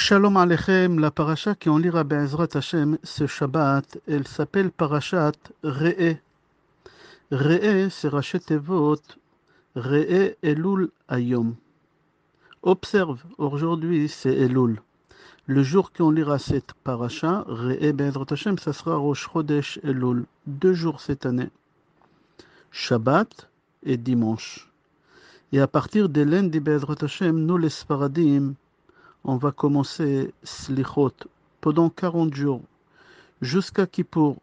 Shalom Aleichem, la paracha qu'on lira Be'ezrat Hashem ce Shabbat, elle s'appelle Parashat Re'eh. Re'eh, c'est Raché Tevot, Re'eh Elul Hayom. Observe, aujourd'hui c'est Elul. Le jour qu'on lira cette paracha, Re'eh Be'ezrat Hashem, ça sera Rosh Chodesh Elul. 2 jours cette année. Shabbat et dimanche. Et à partir de lundi Be'ezrat Hashem, nous les Sfaradim, on va commencer Slichot pendant 40 jours, jusqu'à Kippour.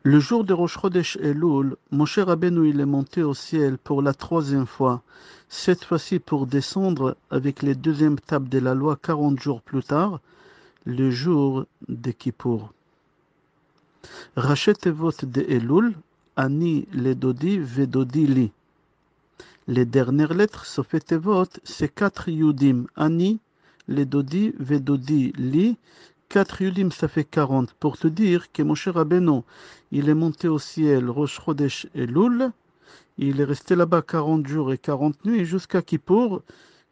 Le jour de Rosh Chodesh Elul, Moshe Rabbeinu il est monté au ciel pour la 3e fois, cette fois-ci pour descendre avec les 2e tables de la loi 40 jours plus tard, le jour de Kippour. Rachet Tevot de Elul, Ani le Dodi Vedodi Li. Les dernières lettres, sauf Tevot, c'est 4 Yudim. Ani, les Dodi, Vedodi, Li. 4 Yudim, ça fait 40. Pour te dire que Moshe Rabbeinu, il est monté au ciel, Rosh Chodesh Elul. Il est resté là-bas 40 jours et 40 nuits jusqu'à Kippour,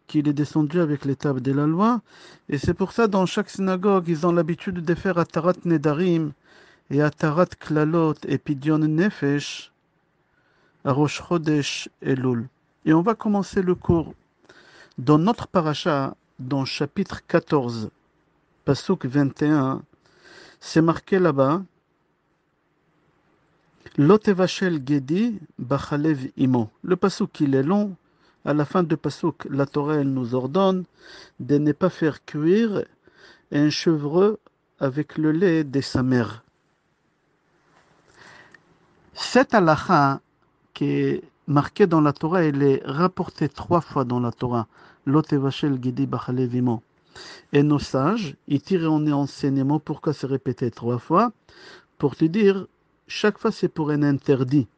qu'il est descendu avec les tables de la loi. Et c'est pour ça, dans chaque synagogue, ils ont l'habitude de faire Atarat Nedarim et Atarat Klalot et Pidyon Nefesh à Rosh Chodesh Elul. Et on va commencer le cours dans notre paracha, dans chapitre 14, pasuk 21, c'est marqué là-bas, Lotevachel Gedi Bachalev Imo. Le pasuk il est long, à la fin de pasuk, la Torah elle nous ordonne de ne pas faire cuire un chevreu avec le lait de sa mère. Cette halakha qui est marquée dans la Torah, elle est rapportée 3 fois dans la Torah. Lotevachel Gedi Bachalev Imo. Et nos sages, ils tirent en enseignement pourquoi c'est répété 3 fois, pour te dire, chaque fois c'est pour un interdit.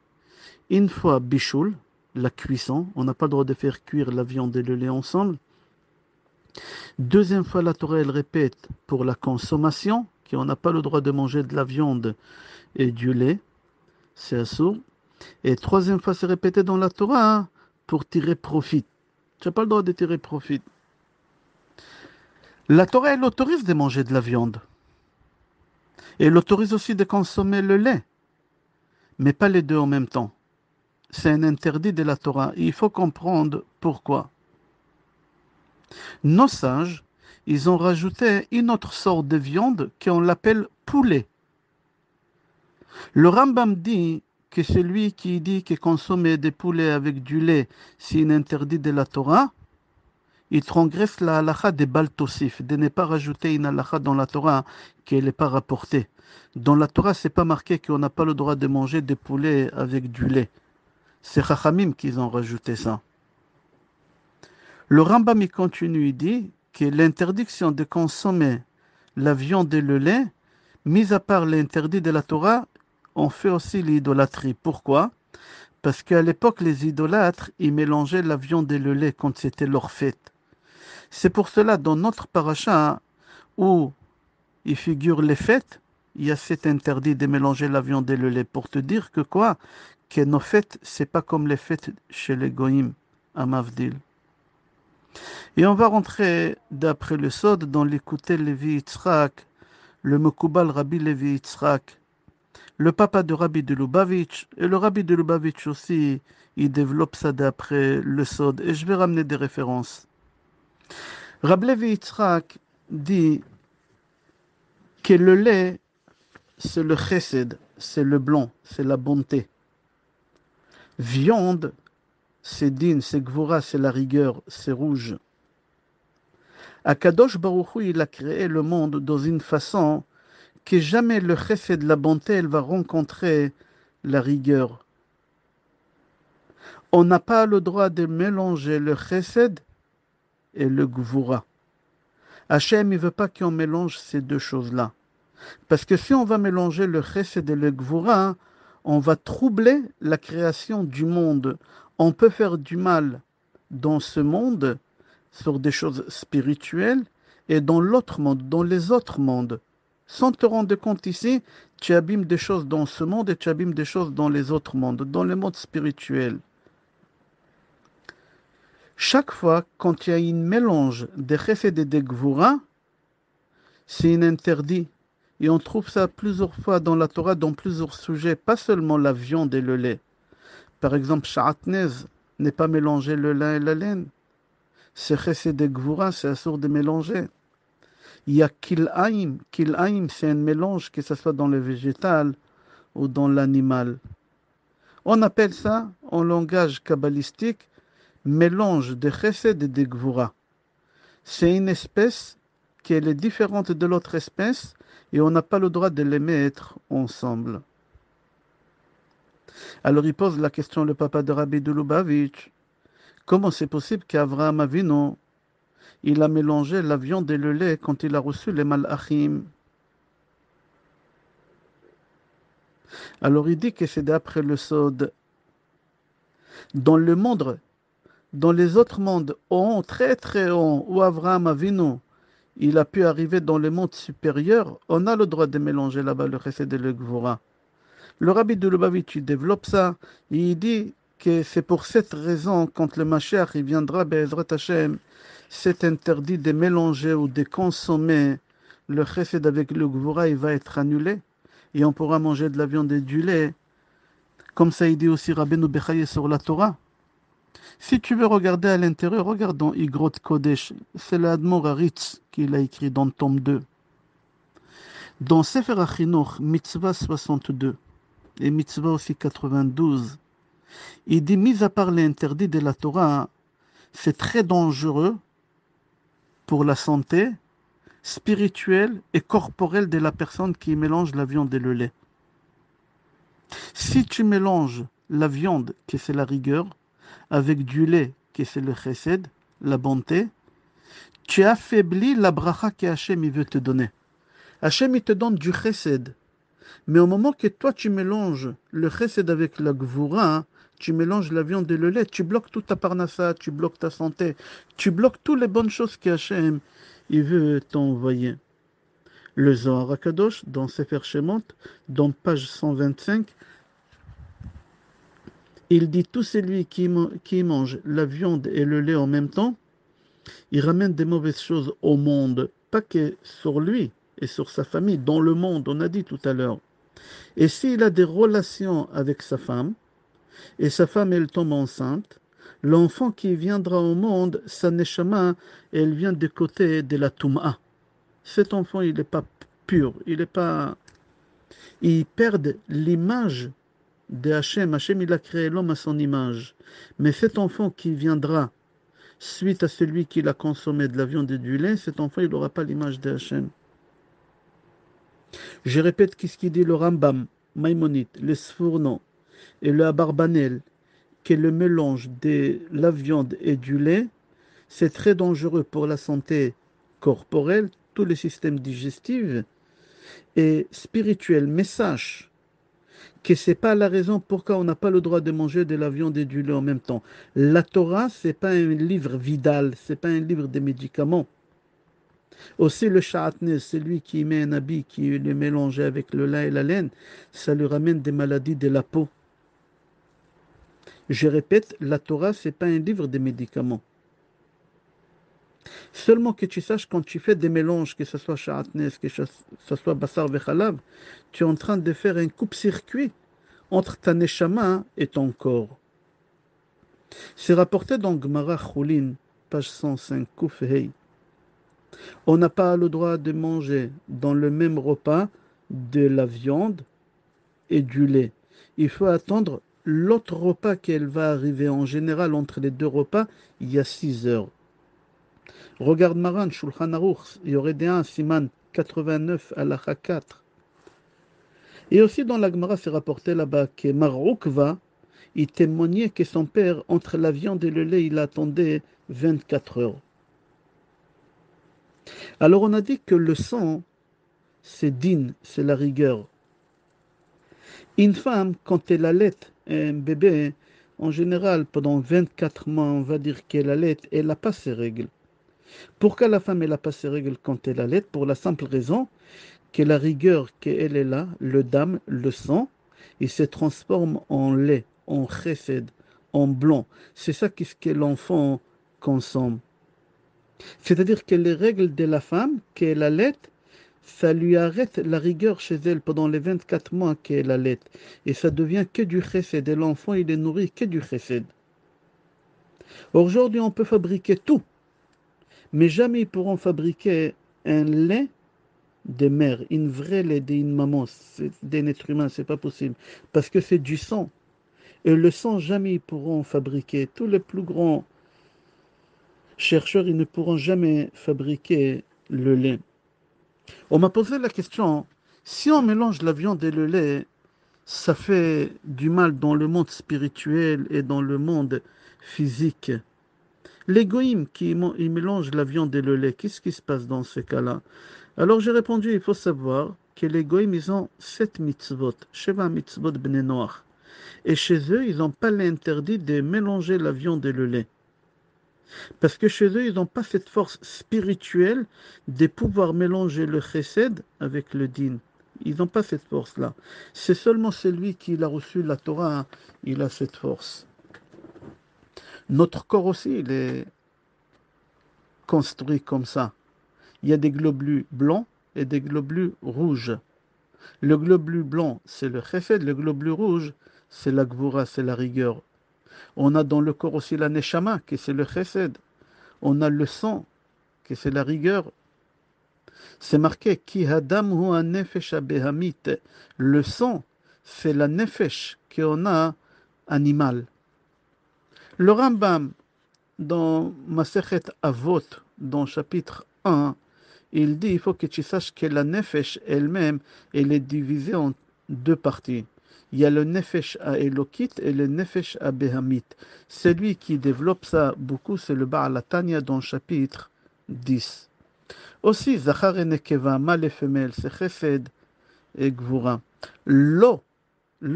Une fois bichoul, la cuisson, on n'a pas le droit de faire cuire la viande et le lait ensemble. 2e fois la Torah elle répète pour la consommation, qu'on n'a pas le droit de manger de la viande et du lait, c'est assourd. Et 3e fois c'est répété dans la Torah pour tirer profit. Tu n'as pas le droit de tirer profit. La Torah elle autorise de manger de la viande. Et elle autorise aussi de consommer le lait, mais pas les deux en même temps. C'est un interdit de la Torah. Et il faut comprendre pourquoi. Nos sages, ils ont rajouté une autre sorte de viande qu'on l'appelle poulet. Le Rambam dit que celui qui dit que consommer des poulets avec du lait, c'est un interdit de la Torah, il transgresse la halakha des Baltosif, de ne pas rajouter une halakha dans la Torah qu'elle n'est pas rapportée. Dans la Torah, c'est pas marqué qu'on n'a pas le droit de manger des poulets avec du lait. C'est Chachamim qui ont rajouté ça. Le Rambam il continue, il dit que l'interdiction de consommer la viande et le lait, mis à part l'interdit de la Torah, on fait aussi l'idolâtrie. Pourquoi? Parce qu'à l'époque, les idolâtres, ils mélangeaient la viande et le lait quand c'était leur fête. C'est pour cela, dans notre paracha, où il figure les fêtes, il y a cet interdit de mélanger la viande et le lait. Pour te dire que quoi? Que nos fêtes, c'est pas comme les fêtes chez les Goïm, à Mavdil. Et on va rentrer, d'après le Sod, dans l'écouter Lévi Yitzhak, le Mekoubal Rabbi Lévi Yitzhak, le papa de Rabbi de Lubavitch, et le Rabbi de Lubavitch aussi, il développe ça d'après le Sod. Et je vais ramener des références. Rabbi Lévi Yitzhak dit que le lait, c'est le chesed, c'est le blanc, c'est la bonté. Viande, c'est din, c'est gvura, c'est la rigueur, c'est rouge. Akadosh Baruch Hu, il a créé le monde dans une façon que jamais le chesed, la bonté, elle va rencontrer la rigueur. On n'a pas le droit de mélanger le chesed et le gvura. Hachem, il ne veut pas qu'on mélange ces deux choses-là. Parce que si on va mélanger le chesed et le gvura, on va troubler la création du monde. On peut faire du mal dans ce monde sur des choses spirituelles et dans l'autre monde, dans les autres mondes. Sans te rendre compte ici, tu abîmes des choses dans ce monde et tu abîmes des choses dans les autres mondes, dans le monde spirituel. Chaque fois, quand il y a un mélange de chesed et de gvura, c'est un interdit. Et on trouve ça plusieurs fois dans la Torah, dans plusieurs sujets, pas seulement la viande et le lait. Par exemple, sha'atnez n'est pas mélanger le lin et la laine. C'est chesed et gvura, c'est assourd de mélanger. Il y a kil'aim. Kil'aim, c'est un mélange, que ce soit dans le végétal ou dans l'animal. On appelle ça, en langage kabbalistique, mélange de chesed et de gvura. C'est une espèce qui est différente de l'autre espèce et on n'a pas le droit de les mettre ensemble. Alors il pose la question, le papa de Rabbi de Lubavitch, comment c'est possible qu'Avraham Avinu, il a mélangé la viande et le lait quand il a reçu les malachim? Alors il dit que c'est d'après le Sod. Dans le monde, dans les autres mondes, haut, très très haut, où Avraham Avinu, il a pu arriver dans le monde supérieur, on a le droit de mélanger là-bas le chesed et le gvura. Le rabbi de Lubavitch, il développe ça, et il dit que c'est pour cette raison, quand le Mashiach il viendra, Be'ezrat Hashem, c'est interdit de mélanger ou de consommer le chesed avec le gvura, il va être annulé, et on pourra manger de la viande et du lait, comme ça il dit aussi Rabbeinu Bechaye sur la Torah. Si tu veux regarder à l'intérieur, regarde dans Igrot Kodesh, c'est l'Admor Aritz qui l'a écrit dans le tome 2. Dans Sefer HaChinuch, Mitzvah 62, et Mitzvah aussi 92, il dit, mis à part l'interdit de la Torah, c'est très dangereux pour la santé spirituelle et corporelle de la personne qui mélange la viande et le lait. Si tu mélanges la viande, qui c'est la rigueur, avec du lait, qui c'est le chesed, la bonté, tu affaiblis la bracha que Hachem il veut te donner. Hachem il te donne du chesed. Mais au moment que toi tu mélanges le chesed avec la gvura, tu mélanges la viande et le lait, tu bloques toute ta parnassa, tu bloques ta santé, tu bloques toutes les bonnes choses qu'Hachem il veut t'envoyer. Le Zohar HaKadosh, dans Sefer Shemot, dans page 125, il dit tout celui qui mange la viande et le lait en même temps, il ramène des mauvaises choses au monde, pas que sur lui et sur sa famille, dans le monde, on a dit tout à l'heure. Et s'il a des relations avec sa femme, et sa femme elle tombe enceinte, l'enfant qui viendra au monde, sa neshama, elle vient du côté de la Touma. Cet enfant, il n'est pas pur, il n'est pas... Il perd l'image de Hachem. Hachem, il a créé l'homme à son image. Mais cet enfant qui viendra suite à celui qui l'a consommé de la viande et du lait, cet enfant, il n'aura pas l'image de Hachem. Je répète ce qu'il dit le Rambam, Maïmonide, le Sfournon et le Abarbanel, que le mélange de la viande et du lait, c'est très dangereux pour la santé corporelle, tous les systèmes digestifs et spirituels. Mais sache que ce n'est pas la raison pourquoi on n'a pas le droit de manger de la viande et du lait en même temps. La Torah, ce n'est pas un livre vidal, ce n'est pas un livre de médicaments. Aussi le sha'atnez, celui qui met un habit qui est mélangé avec le lin et la laine, ça lui ramène des maladies de la peau. Je répète, la Torah, ce n'est pas un livre de médicaments. Seulement que tu saches, quand tu fais des mélanges, que ce soit sha'atnez, que ce soit basar vechalav, tu es en train de faire un coupe-circuit entre ta neshama et ton corps. C'est rapporté dans Gemara Choulin, page 105, Kuf Hei. On n'a pas le droit de manger dans le même repas de la viande et du lait. Il faut attendre l'autre repas qu'elle va arriver. En général, entre les deux repas, il y a 6 heures. Regarde Maran, Shulchan Aruch, il y aurait des 1, Siman 89, Halacha 4. Et aussi dans la Gemara, c'est rapporté là-bas que Marukva, il témoignait que son père, entre la viande et le lait, il attendait 24 heures. Alors on a dit que le sang, c'est din, c'est la rigueur. Une femme, quand elle allait un bébé, en général, pendant 24 mois, on va dire qu'elle allait, elle n'a pas ses règles. Pourquoi la femme, elle n'a pas ses règles quand elle allait? Pour la simple raison que la rigueur qu'elle est là, le dam, le sang, il se transforme en lait, en chesed, en blanc. C'est ça qu'est-ce que l'enfant consomme. C'est-à-dire que les règles de la femme qu'elle allait, ça lui arrête la rigueur chez elle pendant les 24 mois qu'elle allait. Et ça devient que du chesed. Et l'enfant, il est nourri que du chesed. Aujourd'hui, on peut fabriquer tout, mais jamais ils pourront fabriquer un lait de mère, une vraie lait d'une maman, d'un être humain, c'est pas possible. Parce que c'est du sang. Et le sang, jamais ils pourront fabriquer. Tous les plus grands chercheurs, ils ne pourront jamais fabriquer le lait. On m'a posé la question, si on mélange la viande et le lait, ça fait du mal dans le monde spirituel et dans le monde physique. Les goïms ils mélangent la viande et le lait, qu'est-ce qui se passe dans ce cas-là? Alors j'ai répondu, il faut savoir que les goïms, ils ont 7 mitzvot, Sheva mitzvot bnei noach. Et chez eux, ils n'ont pas l'interdit de mélanger la viande et le lait. Parce que chez eux, ils n'ont pas cette force spirituelle de pouvoir mélanger le chesed avec le din. Ils n'ont pas cette force-là. C'est seulement celui qui a reçu la Torah, il a cette force. Notre corps aussi, il est construit comme ça. Il y a des globules blancs et des globules rouges. Le globule blanc, c'est le chesed. Le globule rouge, c'est la gvura, c'est la rigueur. On a dans le corps aussi la neshama, qui c'est le chesed. On a le sang, qui c'est la rigueur. C'est marqué Ki hadam hu nefesh abehamit. Le sang, c'est la nefesh qu'on a animal. Le Rambam, dans Masechet Avot, dans chapitre 1, il dit il faut que tu saches que la nefesh elle-même, elle est divisée en deux parties. Il y a le nefesh à Elokit et le nefesh à Behamit. Celui qui développe ça beaucoup, c'est le Baal Tanya dans le chapitre 10. Aussi, Zachar et Nekeva, mâle et femelle, c'est Chesed et Gvura. L'eau,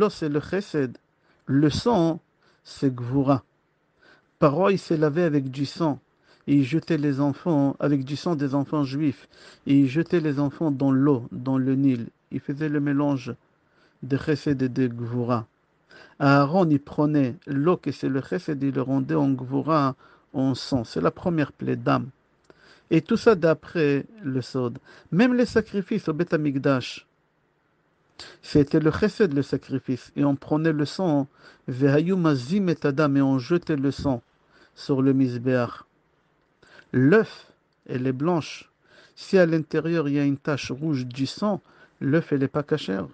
c'est le Chesed. Le sang, c'est Gvura. Paro, il s'est lavé avec du sang. Et il jetait les enfants, avec du sang des enfants juifs. Et il jetait les enfants dans l'eau, dans le Nil. Il faisait le mélange de Chesed et de Gvura. Aaron, il prenait l'eau, que c'est le Chesed, il le rendait en Gvura, en sang. C'est la première plaie d'âme. Et tout ça d'après le Sod. Même les sacrifices au Beth Amikdash, c'était le chesed le sacrifice. Et on prenait le sang, Vehayu mazim et adam, et on jetait le sang sur le misbéach. L'œuf, elle est blanche. Si à l'intérieur il y a une tache rouge du sang, l'œuf, elle n'est pas cachère.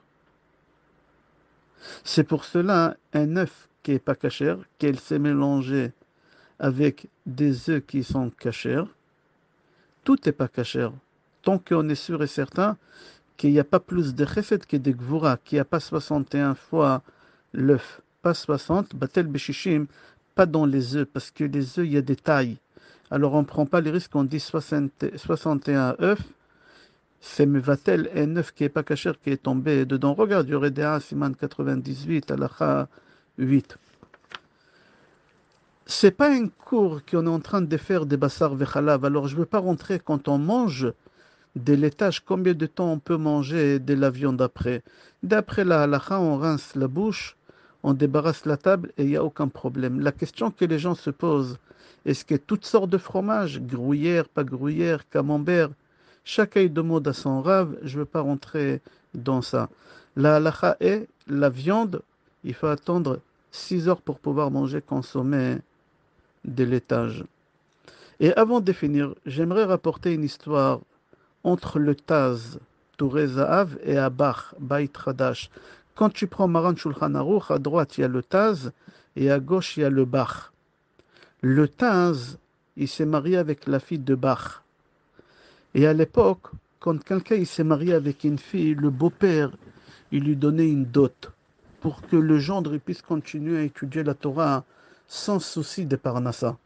C'est pour cela, un œuf qui n'est pas cachère, qu'elle s'est mélangée avec des œufs qui sont cachères, tout n'est pas cachère. Tant qu'on est sûr et certain qu'il n'y a pas plus de chesed que de gvura, qu'il n'y a pas 61 fois l'œuf, pas 60, batel beshishim, pas dans les œufs, parce que les œufs, il y a des tailles. Alors on ne prend pas les risques, on dit 61 œufs, c'est mevatel, un œuf qui n'est pas cachère, qui est tombé dedans. Regarde, il y aurait des Siman 98, Alacha 8. C'est pas un cours qu'on est en train de faire des bassar vechalav, alors je ne veux pas rentrer quand on mange des laitages, combien de temps on peut manger de la viande après. D'après la halakha, on rince la bouche, on débarrasse la table et il n'y a aucun problème. La question que les gens se posent, est-ce que toutes sortes de fromages, gruyère, pas gruyère, camembert, chacun demande à son rave, je ne veux pas rentrer dans ça. La halakha est, la viande, il faut attendre 6 heures pour pouvoir manger, consommer des laitages. Et avant de finir, j'aimerais rapporter une histoire entre le Taz, Touré Zahav, et Abach, Bait Hadash. Quand tu prends Maran Shulchan Aruch, à droite il y a le Taz et à gauche il y a le Bach. Le Taz, il s'est marié avec la fille de Bach. Et à l'époque, quand quelqu'un il s'est marié avec une fille, le beau-père, il lui donnait une dot pour que le gendre puisse continuer à étudier la Torah sans souci de Parnassa.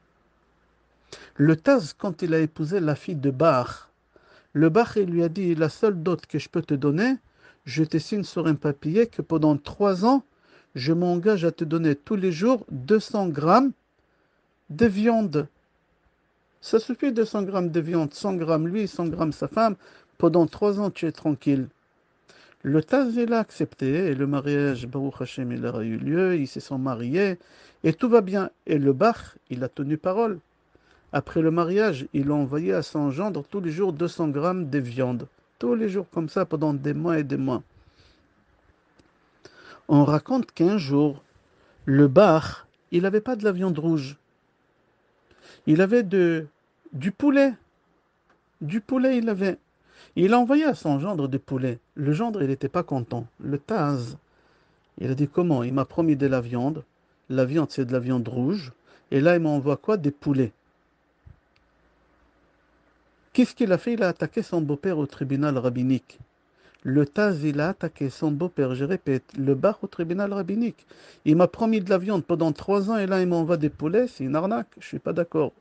Le Taz, quand il a épousé la fille de Bach, le Bach lui a dit, la seule dot que je peux te donner, je te signe sur un papier que pendant 3 ans, je m'engage à te donner tous les jours 200 grammes de viande. Ça suffit 200 grammes de viande, 100 grammes lui, 100 grammes sa femme. Pendant 3 ans, tu es tranquille. Le Taz, il a accepté et le mariage, Baruch Hashem, il a eu lieu, ils se sont mariés et tout va bien. Et le Bach, il a tenu parole. Après le mariage, il a envoyé à son gendre tous les jours 200 grammes de viande. Tous les jours comme ça pendant des mois et des mois. On raconte qu'un jour, le bar, il n'avait pas de la viande rouge. Il avait du poulet. Du poulet, il avait. Il a envoyé à son gendre du poulet. Le gendre, il n'était pas content. Le Taz, il a dit comment? Il m'a promis de la viande. La viande, c'est de la viande rouge. Et là, il m'envoie quoi? Des poulets. Qu'est-ce qu'il a fait? Il a attaqué son beau-père au tribunal rabbinique. Le Taz, il a attaqué son beau-père, je répète, le bar au tribunal rabbinique. Il m'a promis de la viande pendant 3 ans et là, il m'envoie des poulets. C'est une arnaque. Je ne suis pas d'accord.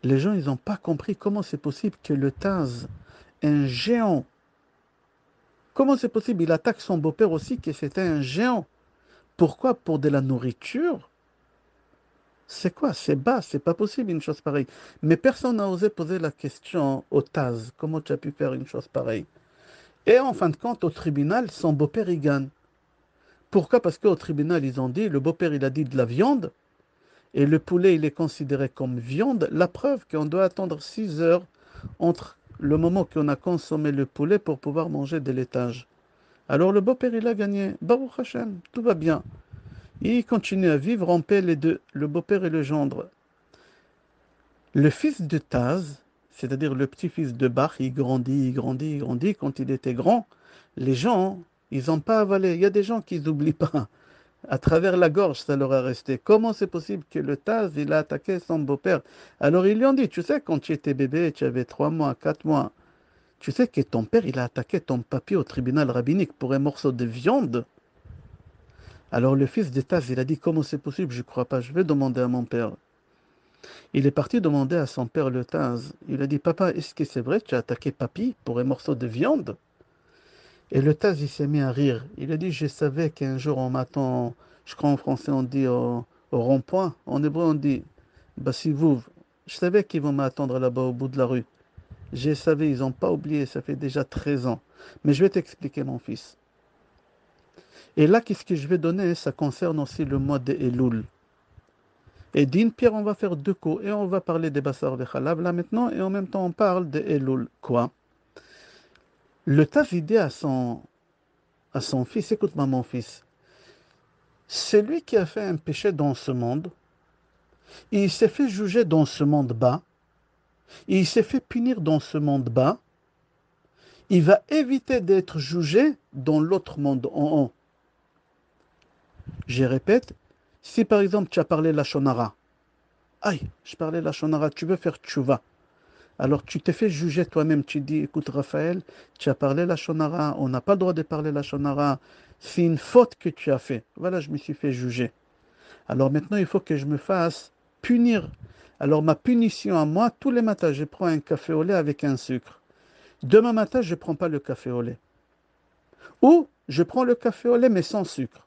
Les gens, ils n'ont pas compris comment c'est possible que le Taz, un géant, comment c'est possible? Il attaque son beau-père aussi, que c'était un géant. Pourquoi? Pour de la nourriture? C'est quoi? C'est bas, c'est pas possible une chose pareille. Mais personne n'a osé poser la question au Taz. Comment tu as pu faire une chose pareille? Et en fin de compte, au tribunal, son beau-père, il gagne. Pourquoi? Parce qu'au tribunal, ils ont dit, le beau-père, il a dit de la viande, et le poulet, il est considéré comme viande. La preuve qu'on doit attendre 6 heures entre le moment qu'on a consommé le poulet pour pouvoir manger de laitage. Alors le beau-père, il a gagné. Baruch Hashem, tout va bien. Il continue à vivre en paix les deux, le beau-père et le gendre. Le fils de Taz, c'est-à-dire le petit-fils de Bach, il grandit, il grandit, il grandit. Quand il était grand, les gens, ils n'ont pas avalé. Il y a des gens qui n'oublient pas. À travers la gorge, ça leur est resté. Comment c'est possible que le Taz, il a attaqué son beau-père? Alors ils lui ont dit, tu sais, quand tu étais bébé, tu avais 3 mois, 4 mois, tu sais que ton père, il a attaqué ton papy au tribunal rabbinique pour un morceau de viande. Alors le fils de Taz, il a dit, comment c'est possible? Je ne crois pas, je vais demander à mon père. Il est parti demander à son père le Taz. Il a dit, papa, est-ce que c'est vrai que tu as attaqué papy pour un morceau de viande? Et le Taz, il s'est mis à rire. Il a dit, je savais qu'un jour on m'attend, je crois en français on dit au rond-point, en hébreu on dit, bah si vous, je savais qu'ils vont m'attendre là-bas au bout de la rue. Je savais, ils n'ont pas oublié, ça fait déjà 13 ans. Mais je vais t'expliquer mon fils. Et là, qu'est-ce que je vais donner? Ça concerne aussi le mois de Elul. Et d'une pierre, on va faire deux coups. Et on va parler des Bassar de Khalab là maintenant. Et en même temps, on parle de Elul. Quoi? Le Taz dit à son fils, écoute-moi mon fils, celui qui a fait un péché dans ce monde, il s'est fait juger dans ce monde bas, il s'est fait punir dans ce monde bas, il va éviter d'être jugé dans l'autre monde en haut. Je répète, si par exemple tu as parlé la Shonara, aïe, je parlais la Shonara, tu veux faire tchouva. Alors tu t'es fait juger toi-même, tu dis, écoute Raphaël, tu as parlé la Shonara, on n'a pas le droit de parler la Shonara, c'est une faute que tu as fait. Voilà, je me suis fait juger. Alors maintenant, il faut que je me fasse punir. Alors ma punition à moi, tous les matins, je prends un café au lait avec un sucre. Demain matin, je ne prends pas le café au lait. Ou je prends le café au lait mais sans sucre.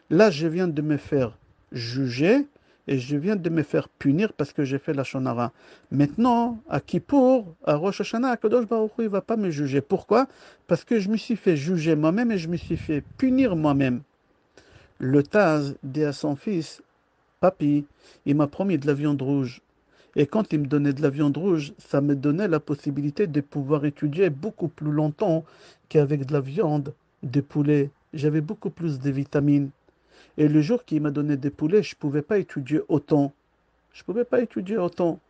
Là, je viens de me faire juger et je viens de me faire punir parce que j'ai fait la shonara. Maintenant, à Kippour, à Rosh Hashanah, Akadosh Baruch Hu, il ne va pas me juger. Pourquoi? Parce que je me suis fait juger moi-même et je me suis fait punir moi-même. Le Taz dit à son fils, Papi, il m'a promis de la viande rouge. Et quand il me donnait de la viande rouge, ça me donnait la possibilité de pouvoir étudier beaucoup plus longtemps qu'avec de la viande de poulet. J'avais beaucoup plus de vitamines. Et le jour qu'il m'a donné des poulets, je ne pouvais pas étudier autant. Je ne pouvais pas étudier autant.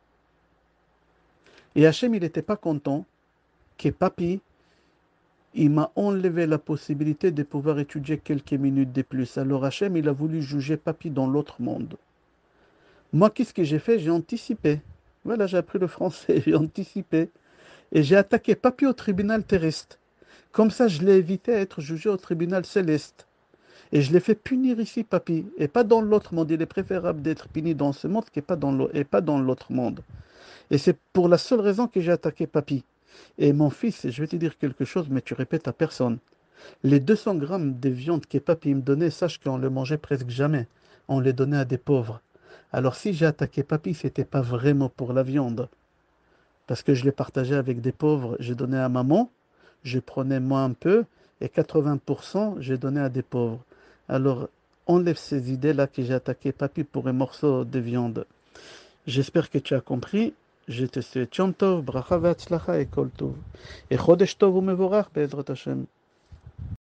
Et Hachem, il n'était pas content que Papi, il m'a enlevé la possibilité de pouvoir étudier quelques minutes de plus. Alors Hachem, il a voulu juger Papi dans l'autre monde. Moi, qu'est-ce que j'ai fait? J'ai anticipé. Voilà, j'ai appris le français, j'ai anticipé. Et j'ai attaqué Papi au tribunal terrestre. Comme ça, je l'ai évité à être jugé au tribunal céleste. Et je l'ai fait punir ici, Papi, et pas dans l'autre monde. Il est préférable d'être puni dans ce monde et pas dans l'autre monde. Et c'est pour la seule raison que j'ai attaqué Papi. Et mon fils, je vais te dire quelque chose, mais tu répètes à personne. Les 200 grammes de viande que Papi me donnait, sache qu'on ne le mangeait presque jamais. On les donnait à des pauvres. Alors si j'ai attaqué Papi, c'était pas vraiment pour la viande. Parce que je l'ai partagé avec des pauvres. J'ai donné à maman, je prenais moi un peu, et 80% j'ai donné à des pauvres. Alors enlève ces idées-là que j'ai attaqué Papi pour un morceau de viande. J'espère que tu as compris. Je te souhaite Yom Tov, Bracha Ve'atzlacha et Kol Tov. Et Chodesh Tov u'Mevorach Be'ezrat Hashem.